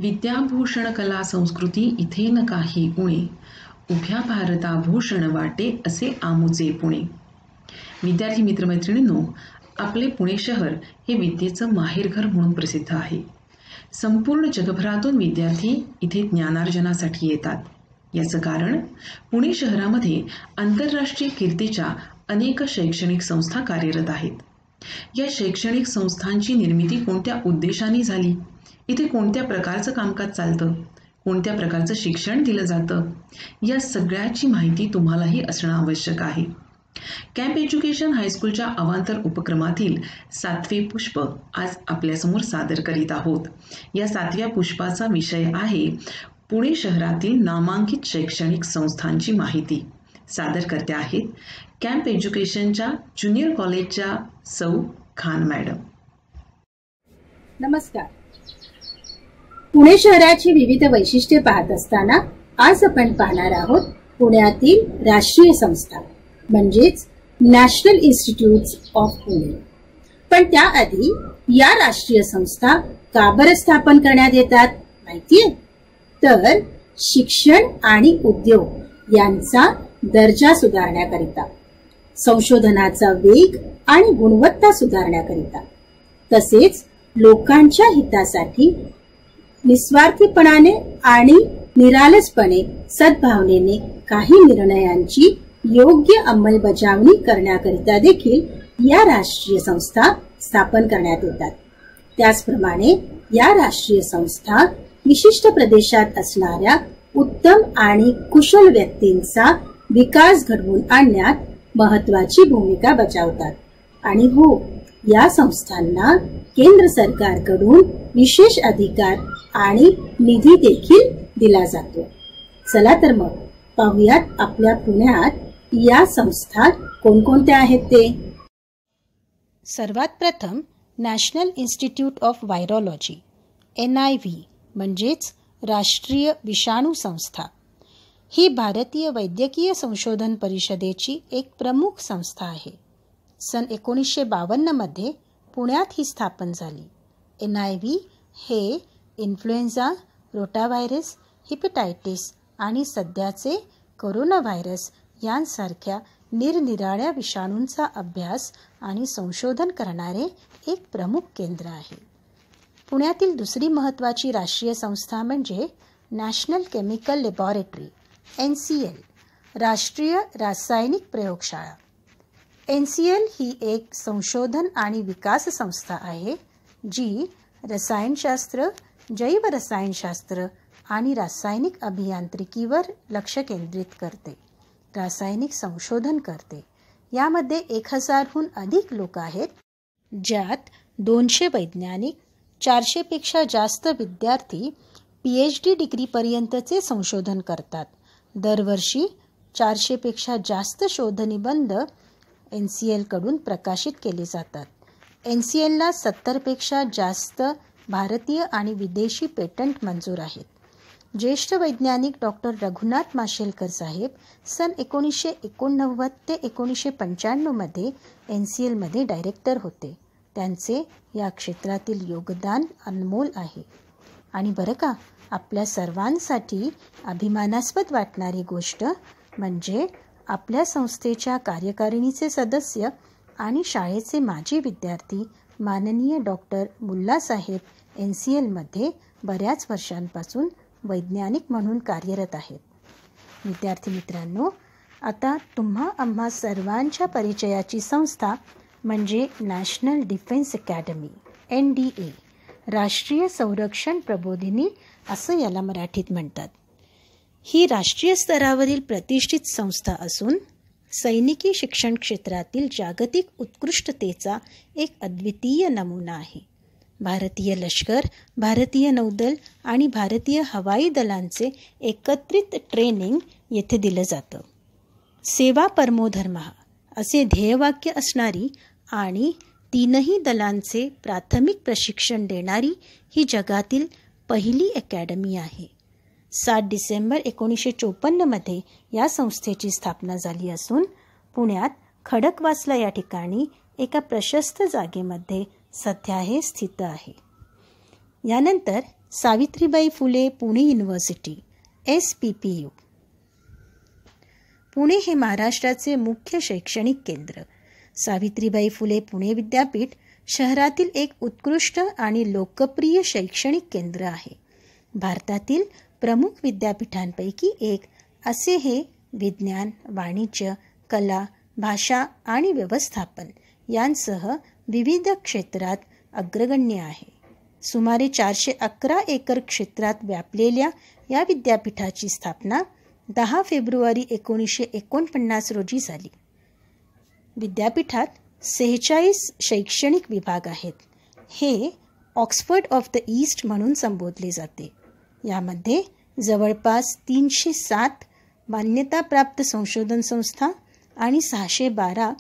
विद्याभूषण कला संस्कृती इथे न काही उणे, उभ्या भारताभूषण वाटे असे आमुचे पुणे. विद्यार्थी मित्रमैत्रिणींनो, आपले पुणे शहर हे विद्येचं माहेरघर म्हणून प्रसिद्ध आहे. संपूर्ण जगभरातून विद्यार्थी इथे ज्ञानार्जनासाठी येतात. याचं कारण पुणे शहरामध्ये आंतरराष्ट्रीय कीर्तीच्या अनेक शैक्षणिक संस्था कार्यरत आहेत. या शैक्षणिक संस्थांची निर्मिती कोणत्या उद्देशाने झाली, इथे कोणत्या प्रकारचं कामकाज चालतं, कोणत्या प्रकारचं शिक्षण दिलं जातं, या सगळ्याची माहिती तुम्हालाही असणं आवश्यक आहे. कॅम्प एज्युकेशन हायस्कूलच्या अवांतर उपक्रमातील 7वे पुष्प आज आपल्यासमोर सादर करीत आहोत. या 7व्या पुष्पाचा विषय आहे पुणे शहरातील नामांकित शैक्षणिक संस्थांची माहिती. सादर करते आहेत कॅम्प एज्युकेशनच्या ज्युनियर कॉलेजच्या सौ खान मॅडम. नमस्कार. पुणे शहराची विविध वैशिष्ट्ये पाहत असताना आज आपण पाहणार आहोत पुण्यातील राष्ट्रीय संस्था म्हणजेच नॅशनल इन्स्टिट्यूट्स ऑफ पुणे. पण त्याआधी या राष्ट्रीय संस्था का बरं स्थापन करण्यात येतात माहितीये? तर शिक्षण आणि उद्योग यांचा दर्जा सुधारण्याकरिता, संशोधनाचा वेग आणि गुणवत्ता सुधारण्याकरिता, तसेच लोकांच्या हितासाठी निस्वार्थीपणाने आणि निरालसपणे सद्भावनेने काही निर्णयांची योग्य अंमलबजावणी करण्याकरिता देखील या राष्ट्रीय संस्था स्थापन करण्यात येतात. त्याचप्रमाणे या राष्ट्रीय संस्था विशिष्ट प्रदेशात असणाऱ्या उत्तम आणि कुशल व्यक्तींचा विकास घडवून आणण्यात महत्वाची भूमिका बजावतात. आणि हो, या संस्थांना केंद्र सरकारकडून विशेष अधिकार आणि निधी देखील दिला जातो. चला तर मग पाहूयात आपल्या पुण्यात या संस्था कोणकोणत्या आहेत ते. सर्वात प्रथम national institute of virology NIV म्हणजेच राष्ट्रीय विषाणू संस्था. ही भारतीय वैद्यकीय संशोधन परिषदेची एक प्रमुख संस्था आहे. सन 1952 मध्ये पुण्यात ही स्थापन झाली. NIV हे इन्फ्लुएन्झा, रोटाव्हायरस, हिपॅटायटिस आणि सध्याचे कोरोना व्हायरस यांसारख्या निरनिराळ्या विषाणूंचा अभ्यास आणि संशोधन करणारे एक प्रमुख केंद्र आहे. पुण्यातील दुसरी महत्त्वाची राष्ट्रीय संस्था म्हणजे नॅशनल केमिकल लॅबोरेटरी NCL, राष्ट्रीय रासायनिक प्रयोगशाळा. NCL ही एक संशोधन आणि विकास संस्था आहे जी रसायनशास्त्र, जैवरसायनशास्त्र आणि रासायनिक अभियांत्रिकीवर लक्ष केंद्रित करते, रासायनिक संशोधन करते. यामध्ये 1000हून अधिक लोक आहेत, ज्यात 200 वैज्ञानिक, 400 पेक्षा जास्त विद्यार्थी PhD डिग्रीपर्यंतचे संशोधन करतात. दरवर्षी 400 पेक्षा जास्त शोधनिबंध NCL कडून प्रकाशित केले जातात. NCLला 70 पेक्षा जास्त भारतीय आणि विदेशी पेटंट मंजूर आहेत. ज्येष्ठ वैज्ञानिक डॉक्टर रघुनाथ माशेलकर साहेब सन 1989 ते 1995 मध्ये NCL मध्ये डायरेक्टर होते. त्यांचे या क्षेत्रातील योगदान अनमोल आहे. आणि बरं का, आपल्या सर्वांसाठी अभिमानास्पद वाटणारी गोष्ट म्हणजे आपल्या संस्थेच्या कार्यकारिणीचे सदस्य आणि शाळेचे माजी विद्यार्थी माननीय डॉक्टर मुल्ला साहेब NCL मध्ये बऱ्याच वर्षांपासून वैज्ञानिक म्हणून कार्यरत आहेत. विद्यार्थी मित्रांनो, आता तुम्हा आम्हा सर्वांच्या परिचयाची संस्था म्हणजे नॅशनल डिफेन्स अकॅडमी NDA, राष्ट्रीय संरक्षण प्रबोधिनी असं याला मराठीत म्हणतात. ही राष्ट्रीय स्तरावरील प्रतिष्ठित संस्था असून सैनिकी शिक्षण क्षेत्रातील जागतिक उत्कृष्टतेचा एक अद्वितीय नमुना आहे. भारतीय लष्कर, भारतीय नौदल आणि भारतीय हवाई दलांचे एकत्रित ट्रेनिंग येथे दिलं जातं. सेवा परमो धर्मः असे ध्येयवाक्य असणारी आणि तीनही दलांचे प्राथमिक प्रशिक्षण देणारी ही जगातील पहिली अकॅडमी आहे. 7 डिसेंबर 1954 मध्ये या संस्थेची स्थापना झाली असून पुण्यात खडकवासला या ठिकाणी एका प्रशस्त जागेमध्ये सध्या हे स्थित आहे. यानंतर सावित्रीबाई फुले पुणे युनिव्हर्सिटी SPPU. पुणे हे महाराष्ट्राचे मुख्य शैक्षणिक केंद्र. सावित्रीबाई फुले पुणे विद्यापीठ शहरातील एक उत्कृष्ट आणि लोकप्रिय शैक्षणिक केंद्र आहे. भारतातील प्रमुख विद्यापीठांपैकी एक असे हे विज्ञान, वाणिज्य, कला, भाषा आणि व्यवस्थापन यांसह विविध क्षेत्रात अग्रगण्य आहे. सुमारे 411 एकर क्षेत्रात व्यापलेल्या या विद्यापीठाची स्थापना 10 फेब्रुवारी 1949 रोजी झाली. विद्यापीठात 46 शैक्षणिक विभाग आहेत. हे ऑक्सफर्ड ऑफ द ईस्ट म्हणून संबोधले जाते. यामध्ये जवळपास 307 मान्यताप्राप्त संशोधन संस्था आणि 612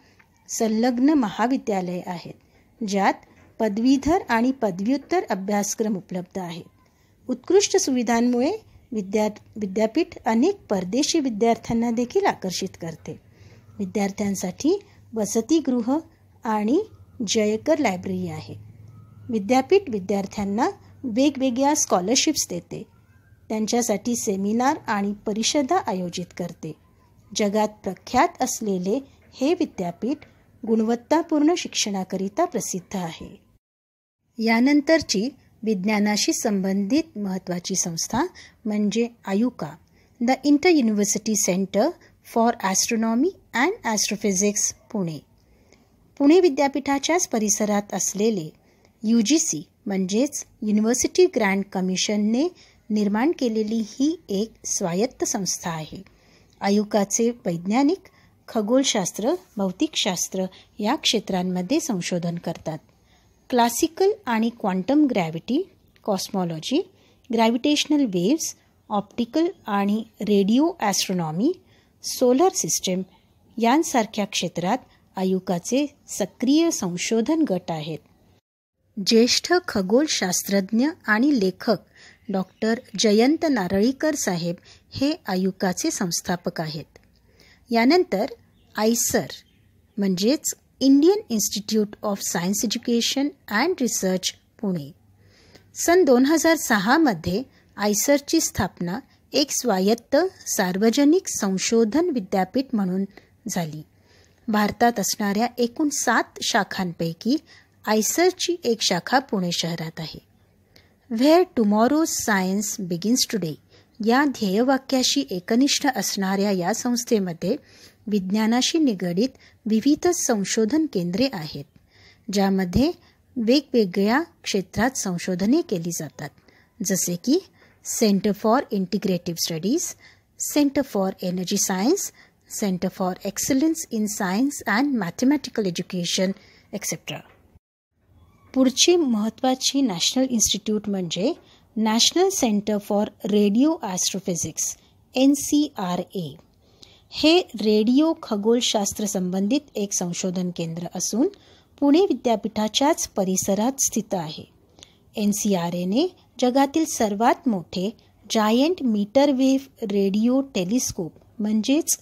संलग्न महाविद्यालये आहेत, ज्यात पदवीधर आणि पदव्युत्तर अभ्यासक्रम उपलब्ध आहेत. उत्कृष्ट सुविधांमुळे विद्यापीठ अनेक परदेशी विद्यार्थ्यांना देखील आकर्षित करते. विद्यार्थ्यांसाठी वसतिगृह आणि जयकर लायब्ररी आहे. विद्यापीठ विद्यार्थ्यांना वेगवेगळ्या स्कॉलरशिप्स देते, त्यांच्यासाठी सेमिनार आणि परिषदा आयोजित करते. जगात प्रख्यात असलेले हे विद्यापीठ गुणवत्तापूर्ण शिक्षणाकरिता प्रसिद्ध आहे. यानंतरची विज्ञानाशी संबंधित महत्त्वाची संस्था म्हणजे IUCAA, the inter university centre for astronomy and astrophysics Pune. Pune विद्यापीठाच्याच परिसरात असलेले UGC म्हणजेच युनिव्हर्सिटी ग्रँट कमिशनने निर्माण केलेली ही एक स्वायत्त संस्था आहे. आयुकाचे वैज्ञानिक खगोलशास्त्र, भौतिकशास्त्र या क्षेत्रांमध्ये संशोधन करतात. क्लासिकल आणि quantum gravity, cosmology, gravitational waves, optical आणि रेडिओ ॲस्ट्रॉनॉमी, सोलर सिस्टम यांसारख्या क्षेत्रात आयुकाचे सक्रिय संशोधन गट आहेत. ज्येष्ठ खगोलशास्त्रज्ञ आणि लेखक डॉक्टर जयंत नारळीकर साहेब हे आयुकाचे संस्थापक आहेत. यानंतर आयसर म्हणजेच Indian institute of science education and research Pune. सन 2006 मध्ये आयसरची स्थापना एक स्वायत्त सार्वजनिक संशोधन विद्यापीठ म्हणून झाली. भारतात असणाऱ्या एकूण 7 शाखांपैकी आयसरची एक शाखा पुणे शहरात आहे. Where tomorrow's science begins today या ध्येयवाक्याशी एकनिष्ठ असणाऱ्या या संस्थेमध्ये विज्ञानाशी निगडीत विविध संशोधन केंद्रे आहेत, ज्यामध्ये वेगवेगळ्या क्षेत्रात संशोधने केली जातात, जसे की centre for integrative studies, centre for energy science, centre for excellence in science and mathematical education etcetera. पुढची महत्त्वाची नॅशनल इन्स्टिट्यूट म्हणजे national centre for radio astrophysics NCRA. हे रेडिओ खगोलशास्त्र संबंधित एक संशोधन केंद्र असून पुणे विद्यापीठाच्याच परिसरात स्थित आहे. NCRAने जगातील सर्वात मोठे जायंट मीटरवेव्ह रेडिओ टेलिस्कोप म्हणजेच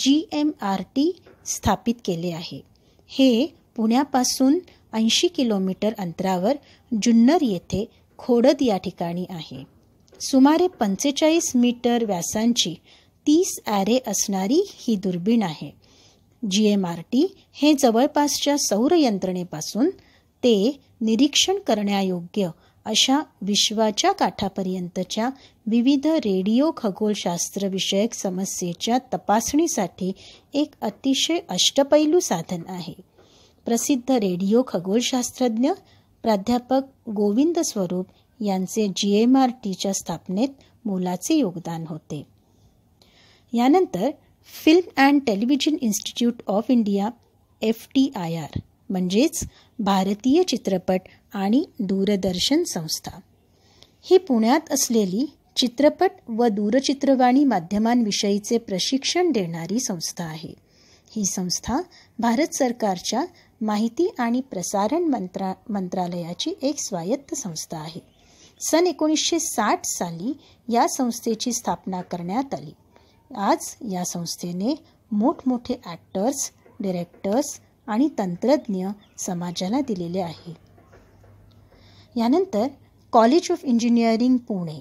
GMRT स्थापित केले आहे. हे पुण्यापासून 80 किलोमीटर अंतरावर जुन्नर येथे खोडद या ठिकाणी आहे. सुमारे 45 मीटर व्यासांची 30 ॲरे असणारी ही दुर्बीण आहे. GMRT हे जवळपासच्या सौर यंत्रणेपासून ते निरीक्षण करण्यायोग्य अशा विश्वाच्या काठापर्यंतच्या विविध रेडिओ खगोलशास्त्र विषयक समस्येच्या तपासणीसाठी एक अतिशय अष्टपैलू साधन आहे. प्रसिद्ध रेडिओ खगोलशास्त्रज्ञ प्राध्यापक गोविंद स्वरूप यांचे GMRTच्या स्थापनेत मोलाचे योगदान होते. यानंतर film and television institute of India FTIR म्हणजेच भारतीय चित्रपट आणि दूरदर्शन संस्था. ही पुण्यात असलेली चित्रपट व दूरचित्रवाणी माध्यमांविषयीचे प्रशिक्षण देणारी संस्था आहे. ही संस्था भारत सरकारच्या माहिती आणि प्रसारण मंत्रालयाची एक स्वायत्त संस्था आहे. सन 1960 साली या संस्थेची स्थापना करण्यात आली. आज या संस्थेने मोठमोठे ॲक्टर्स, डिरेक्टर्स आणि तंत्रज्ञ समाजाला दिलेले आहे. यानंतर college of engineering Pune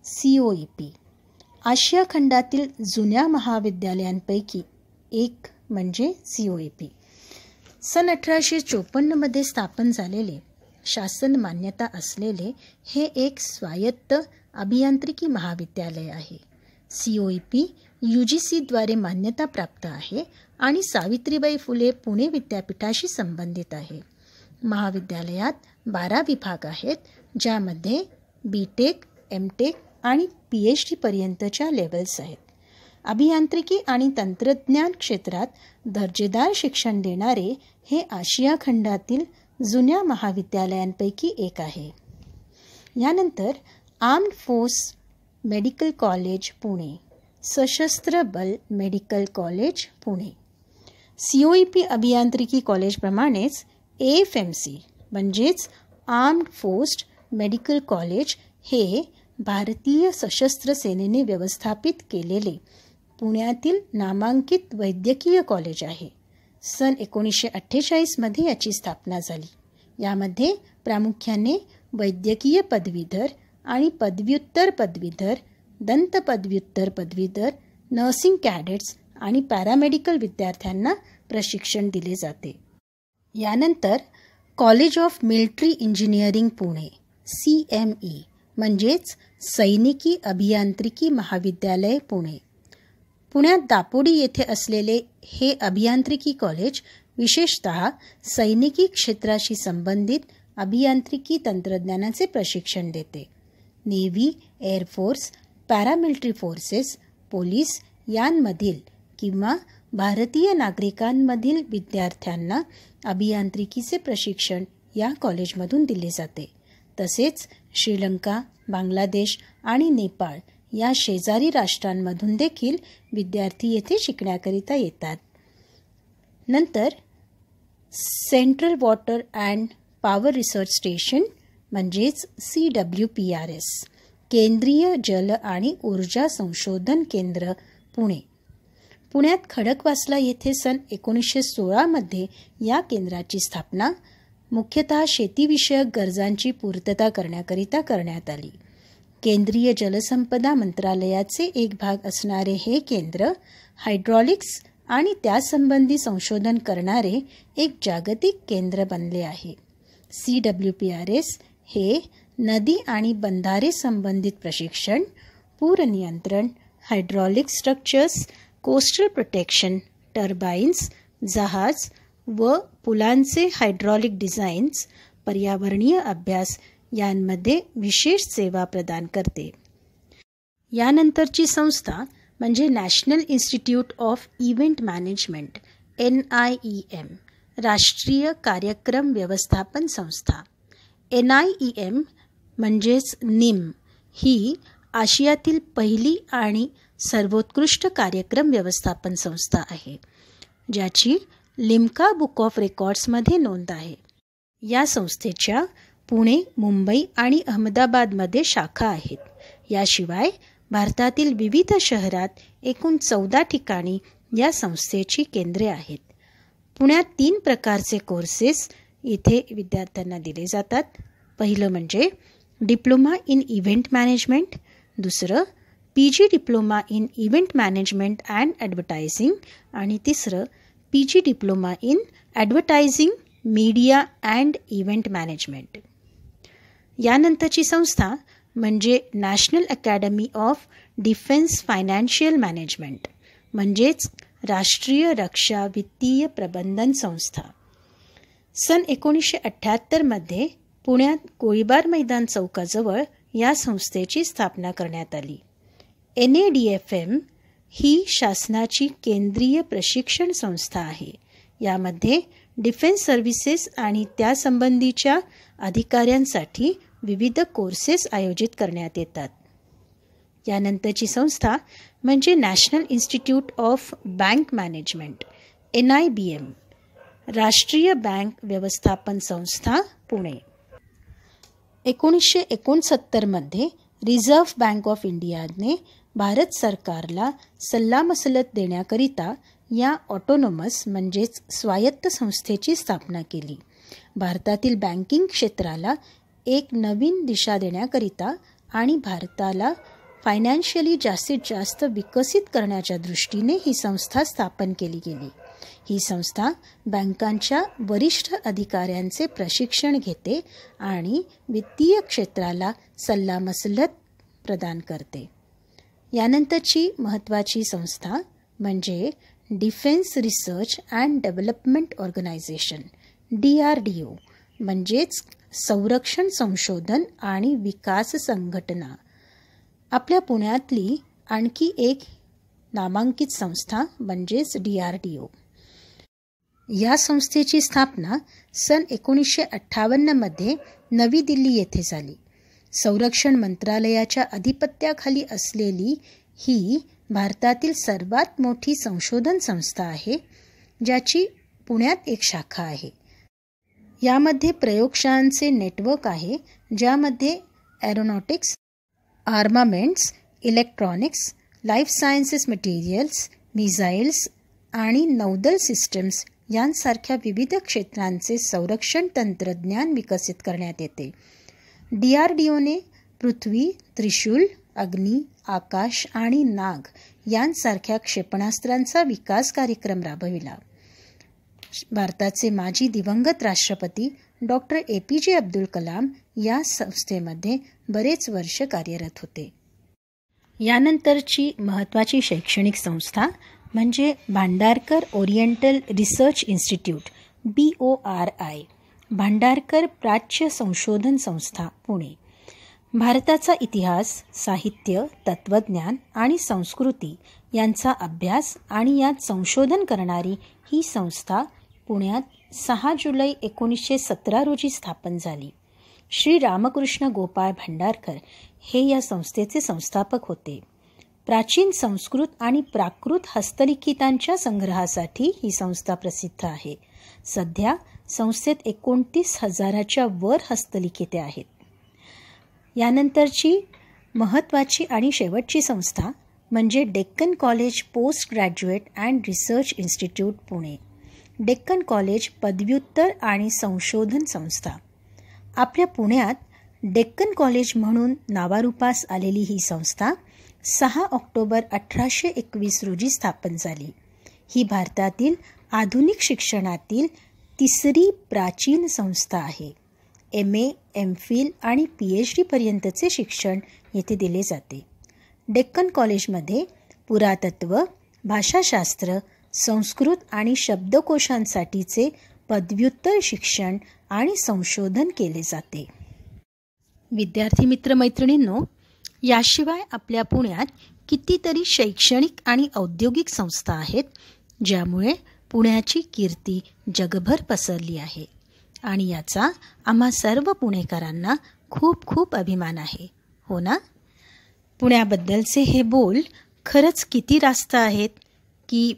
COEP आशिया खंडातील जुन्या महाविद्यालयांपैकी एक म्हणजे COEP. सन 1854 स्थापन झालेले, शासन मान्यता असलेले हे एक स्वायत्त अभियांत्रिकी महाविद्यालय आहे. COEP UGCद्वारे मान्यता प्राप्त आहे आणि सावित्रीबाई फुले पुणे विद्यापीठाशी संबंधित आहे. महाविद्यालयात 12 विभाग आहेत, ज्यामध्ये BTech, MTech आणि PhD पर्यंतच्या लेव्हल्स आहेत. अभियांत्रिकी आणि तंत्रज्ञान क्षेत्रात दर्जेदार शिक्षण देणारे हे आशिया खंडातील जुन्या महाविद्यालयांपैकी एक आहे. यानंतर armed force medical college Pune, सशस्त्र बल मेडिकल कॉलेज पुणे. COEP अभियांत्रिकी कॉलेजप्रमाणेच AFMC म्हणजेच आर्म्ड फोर्स मेडिकल कॉलेज हे भारतीय सशस्त्र सेनेने व्यवस्थापित केलेले पुण्यातील नामांकित वैद्यकीय कॉलेज आहे. सन 1948 याची स्थापना झाली. यामध्ये प्रामुख्याने वैद्यकीय पदवीधर आणि पदव्युत्तर पदवीधर, दंत पदव्युत्तर पदवीधर, नर्सिंग कॅडेट्स आणि पॅरामेडिकल विद्यार्थ्यांना प्रशिक्षण दिले जाते. यानंतर college of military engineering Pune CME म्हणजेच सैनिकी अभियांत्रिकी महाविद्यालय पुणे. पुण्यात दापोडी येथे असलेले हे अभियांत्रिकी कॉलेज विशेषतः सैनिकी क्षेत्राशी संबंधित अभियांत्रिकी तंत्रज्ञानाचे प्रशिक्षण देते. Navy, air force, paramilitary forces, police यांमधील किंवा भारतीय नागरिकांमधील विद्यार्थ्यांना अभियांत्रिकीचे प्रशिक्षण या कॉलेजमधून दिले जाते. तसेच श्रीलंका, बांगलादेश आणि नेपाळ या शेजारी राष्ट्रांमधून देखील विद्यार्थी येथे शिकण्याकरिता येतात. नंतर central water and power research station म्हणजेच CWPRS, केंद्रीय जल आणि ऊर्जा संशोधन केंद्र पुणे. पुण्यात खडकवासला येथे सन 1916 या केंद्राची स्थापना मुख्यतः शेतीविषयक गरजांची पूर्तता करण्याकरिता करण्यात आली. केंद्रीय जलसंपदा मंत्रालयाचे एक भाग असणारे हे केंद्र हायड्रॉलिक्स आणि त्यासंबंधी संशोधन करणारे एक जागतिक केंद्र बनले आहे. CWPRS हे नदी आणि बंधारे संबंधित प्रशिक्षण, पूर नियंत्रण, hydraulic structures, coastal protection, turbines, जहाज व पुलांचे हायड्रॉलिक डिझाईन्स, पर्यावरणीय अभ्यास यांमध्ये विशेष सेवा प्रदान करते. यानंतरची संस्था म्हणजे national institute of event management NIEM, राष्ट्रीय कार्यक्रम व्यवस्थापन संस्था. NIEM म्हणजेच NIM ही आशियातील पहिली आणि सर्वोत्कृष्ट कार्यक्रम व्यवस्थापन संस्था आहे, ज्याची लिम्का बुक ऑफ रेकॉर्ड्समध्ये नोंद आहे. या संस्थेच्या पुणे, मुंबई आणि अहमदाबादमध्ये शाखा आहेत. याशिवाय भारतातील विविध शहरात एकूण 14 ठिकाणी या संस्थेची केंद्रे आहेत. पुण्यात 3 प्रकारचे कोर्सेस इथे विद्यार्थ्यांना दिले जातात. पहिलं म्हणजे डिप्लोमा इन इव्हेंट मॅनेजमेंट, दुसरं PG diploma in event management and advertising आणि तिसरं PG diploma in advertising, media and event management. यानंतरची संस्था म्हणजे national academy of defence financial management म्हणजेच राष्ट्रीय रक्षा वित्तीय प्रबंधन संस्था. सन 1978 पुण्यात गोळीबार मैदान चौकाजवळ या संस्थेची स्थापना करण्यात आली. NADFM ही शासनाची केंद्रीय प्रशिक्षण संस्था आहे. यामध्ये डिफेन्स सर्व्हिसेस आणि त्यासंबंधीच्या अधिकाऱ्यांसाठी विविध कोर्सेस आयोजित करण्यात येतात. यानंतरची संस्था म्हणजे national institute of bank management NIBM, राष्ट्रीय बँक व्यवस्थापन संस्था पुणे. 1969 रिझर्व्ह बँक ऑफ इंडियाने भारत सरकारला सल्लामसलत देण्याकरिता या ऑटोनॉमस म्हणजेच स्वायत्त संस्थेची स्थापना केली. भारतातील बँकिंग क्षेत्राला एक नवीन दिशा देण्याकरिता आणि भारताला फायनान्शियली जास्तीत जास्त विकसित करण्याच्या दृष्टीने ही संस्था स्थापन केली गेली. ही संस्था बँकांच्या वरिष्ठ अधिकाऱ्यांचे प्रशिक्षण घेते आणि वित्तीय क्षेत्राला सल्लामसलत प्रदान करते. यानंतरची महत्त्वाची संस्था म्हणजे defence research and development organisation DRDO म्हणजेच संरक्षण संशोधन आणि विकास संघटना. आपल्या पुण्यातली आणखी एक नामांकित संस्था म्हणजेच DRDO. या संस्थेची स्थापना सन 1958 मध्ये नवी दिल्ली येथे झाली. संरक्षण मंत्रालयाच्या अधिपत्याखाली असलेली ही भारतातील सर्वात मोठी संशोधन संस्था आहे, ज्याची पुण्यात एक शाखा आहे. यामध्ये प्रयोगशाळांचे नेटवर्क आहे, ज्यामध्ये aeronautics, armaments, electronics, life sciences materials, missiles आणि नौदल सिस्टम्स यांसारख्या विविध क्षेत्रांचे संरक्षण तंत्रज्ञान विकसित करण्यात येते. DRDOने पृथ्वी, त्रिशूल, अग्नी, आकाश आणि नाग यांसारख्या क्षेपणास्त्रांचा विकास कार्यक्रम राबविला. भारताचे माजी दिवंगत राष्ट्रपती डॉक्टर APJ अब्दुल कलाम या संस्थेमध्ये बरेच वर्ष कार्यरत होते. यानंतरची महत्त्वाची शैक्षणिक संस्था म्हणजे Bhandarkar oriental research institute BORI, Bhandarkar प्राच्य संशोधन संस्था, पुणे. भारताचा इतिहास, साहित्य, तत्त्वज्ञान आणि संस्कृती यांचा अभ्यास आणि यात संशोधन करणारी ही संस्था पुण्यात 6 जुलै 1917 रोजी स्थापन झाली. श्री रामकृष्ण गोपाळ भांडारकर हे या संस्थेचे संस्थापक होते. प्राचीन संस्कृत आणि प्राकृत हस्तलिखितांच्या संग्रहासाठी ही संस्था प्रसिद्ध आहे. सध्या संस्थेत 29,000च्या वर हस्तलिखिते आहेत. यानंतरची महत्त्वाची आणि शेवटची संस्था म्हणजे Deccan college post graduate and research institute, Pune. Deccan college पदव्युत्तर आणि संशोधन संस्था. आपल्या पुण्यात डेक्कन कॉलेज म्हणून नावारूपास आलेली ही संस्था 6 ऑक्टोबर 1821 रोजी स्थापन झाली. ही भारतातील आधुनिक शिक्षणातील तिसरी प्राचीन संस्था आहे. MA, MPhil आणि PhD पर्यंतचे शिक्षण येथे दिले जाते. डेक्कन कॉलेजमध्ये पुरातत्व, भाषाशास्त्र, संस्कृत आणि शब्दकोशांसाठीचे पदव्युत्तर शिक्षण आणि संशोधन केले जाते. विद्यार्थी मित्रमैत्रिणींनो, याशिवाय आपल्या पुण्यात कितीतरी शैक्षणिक आणि औद्योगिक संस्था आहेत, ज्यामुळे पुण्याची कीर्ती जगभर पसरली आहे आणि याचा आम्हा सर्व पुणेकरांना खूप खूप अभिमान आहे, हो ना? पुण्याबद्दलचे हे बोल खरंच किती रास्त आहेत की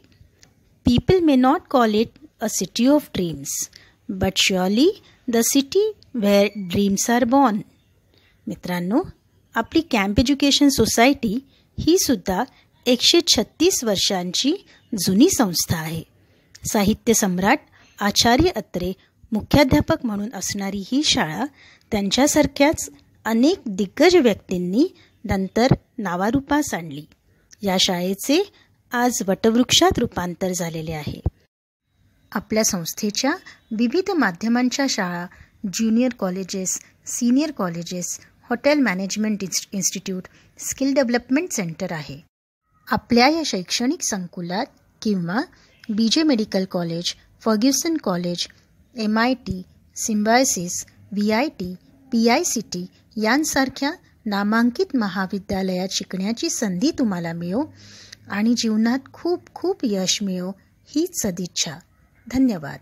people may not call it a city of dreams, but surely the city where dreams are born. मित्रांनो, आपली कॅम्प एज्युकेशन सोसायटी ही सुद्धा 136 वर्षांची जुनी संस्था आहे. साहित्य सम्राट आचार्य अत्रे मुख्याध्यापक म्हणून असणारी ही शाळा त्यांच्यासारख्याच अनेक दिग्गज व्यक्तींनी नंतर नावारूपास आणली. या शाळेचे आज वटवृक्षात रूपांतर झालेले आहे. आपल्या संस्थेच्या विविध माध्यमांच्या शाळा, junior colleges, senior colleges, hotel management institute, skill development centre आहे. आपल्या या शैक्षणिक संकुलात किंवा BJ medical college, Fergusson college, MIT, Symbiosis, VIT, PICT यांसारख्या नामांकित महाविद्यालयात शिकण्याची संधी तुम्हाला मिळो आणि जीवनात खूप खूप यश मिळो हीच सदिच्छा. धन्यवाद.